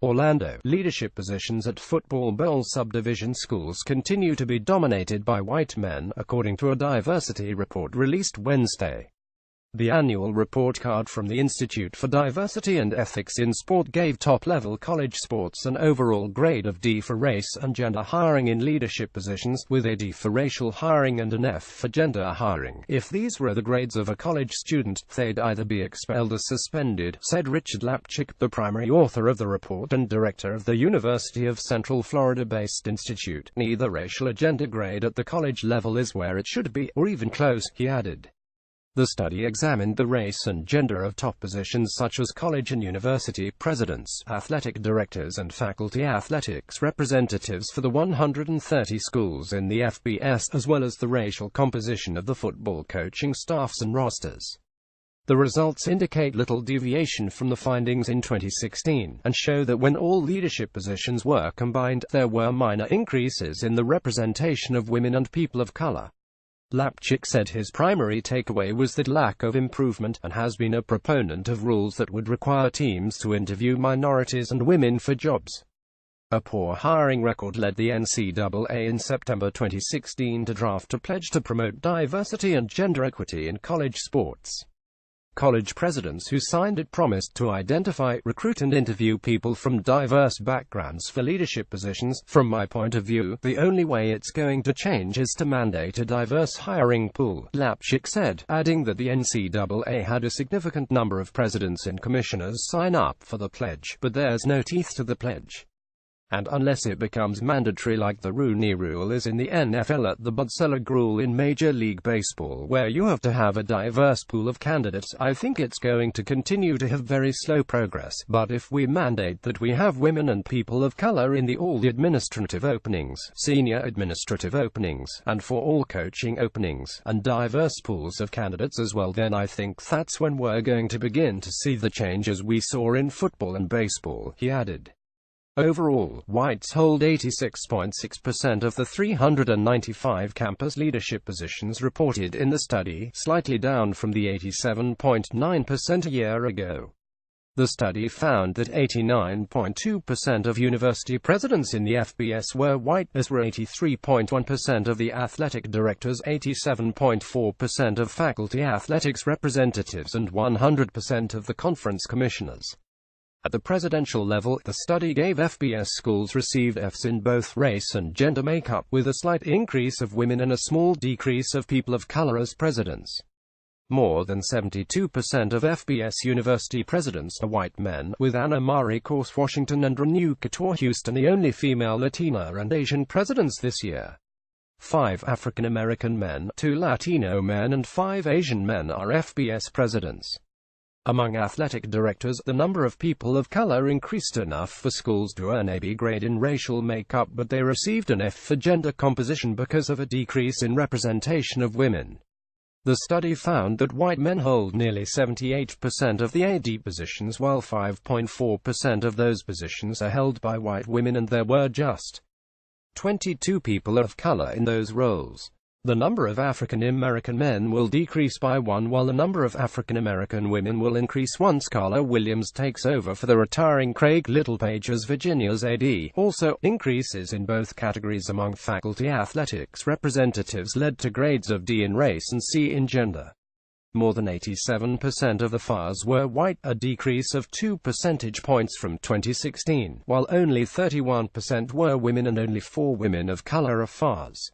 Orlando. Leadership positions at Football Bowl Subdivision schools continue to be dominated by white men, according to a diversity report released Wednesday. The annual report card from the Institute for Diversity and Ethics in Sport gave top-level college sports an overall grade of D for race and gender hiring in leadership positions, with a D for racial hiring and an F for gender hiring. If these were the grades of a college student, they'd either be expelled or suspended, said Richard Lapchick, the primary author of the report and director of the University of Central Florida-based institute. Neither racial or gender grade at the college level is where it should be, or even close, he added. The study examined the race and gender of top positions such as college and university presidents, athletic directors and faculty athletics representatives for the 130 schools in the FBS, as well as the racial composition of the football coaching staffs and rosters. The results indicate little deviation from the findings in 2016, and show that when all leadership positions were combined, there were minor increases in the representation of women and people of color. Lapchick said his primary takeaway was that lack of improvement, and has been a proponent of rules that would require teams to interview minorities and women for jobs. A poor hiring record led the NCAA in September 2016 to draft a pledge to promote diversity and gender equity in college sports. College presidents who signed it promised to identify, recruit and interview people from diverse backgrounds for leadership positions. From my point of view, the only way it's going to change is to mandate a diverse hiring pool, Lapchick said, adding that the NCAA had a significant number of presidents and commissioners sign up for the pledge, but there's no teeth to the pledge. And unless it becomes mandatory like the Rooney Rule is in the NFL at the Bud Selig rule in Major League Baseball, where you have to have a diverse pool of candidates, I think it's going to continue to have very slow progress. But if we mandate that we have women and people of color in all the administrative openings, senior administrative openings, and for all coaching openings, and diverse pools of candidates as well, then I think that's when we're going to begin to see the changes we saw in football and baseball, he added. Overall, whites hold 86.6% of the 395 campus leadership positions reported in the study, slightly down from the 87.9% a year ago. The study found that 89.2% of university presidents in the FBS were white, as were 83.1% of the athletic directors, 87.4% of faculty athletics representatives and 100% of the conference commissioners. At the presidential level, the study gave FBS schools received Fs in both race and gender makeup, with a slight increase of women and a small decrease of people of color as presidents. More than 72% of FBS university presidents are white men, with Anna Marie Corse Washington and Renu Couture Houston the only female Latina and Asian presidents this year. 5 African American men, 2 Latino men and 5 Asian men are FBS presidents. Among athletic directors, the number of people of color increased enough for schools to earn a B grade in racial makeup, but they received an F for gender composition because of a decrease in representation of women. The study found that white men hold nearly 78% of the AD positions, while 5.4% of those positions are held by white women, and there were just 22 people of color in those roles. The number of African American men will decrease by 1, while the number of African American women will increase once Carla Williams takes over for the retiring Craig Littlepage as Virginia's AD. Also, increases in both categories among faculty athletics representatives led to grades of D in race and C in gender. More than 87% of the FAs were white, a decrease of 2 percentage points from 2016, while only 31% were women and only 4 women of color are FAs.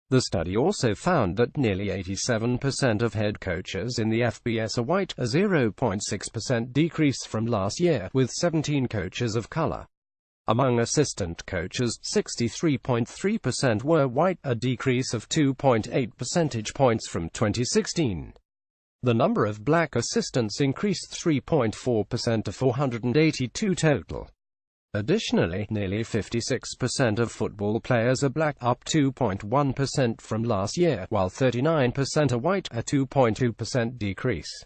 The study also found that nearly 87% of head coaches in the FBS are white, a 0.6% decrease from last year, with 17 coaches of color. Among assistant coaches, 63.3% were white, a decrease of 2.8 percentage points from 2016. The number of black assistants increased 3.4% to 482 total. Additionally, nearly 56% of football players are black, up 2.1% from last year, while 39% are white, a 2.2% decrease.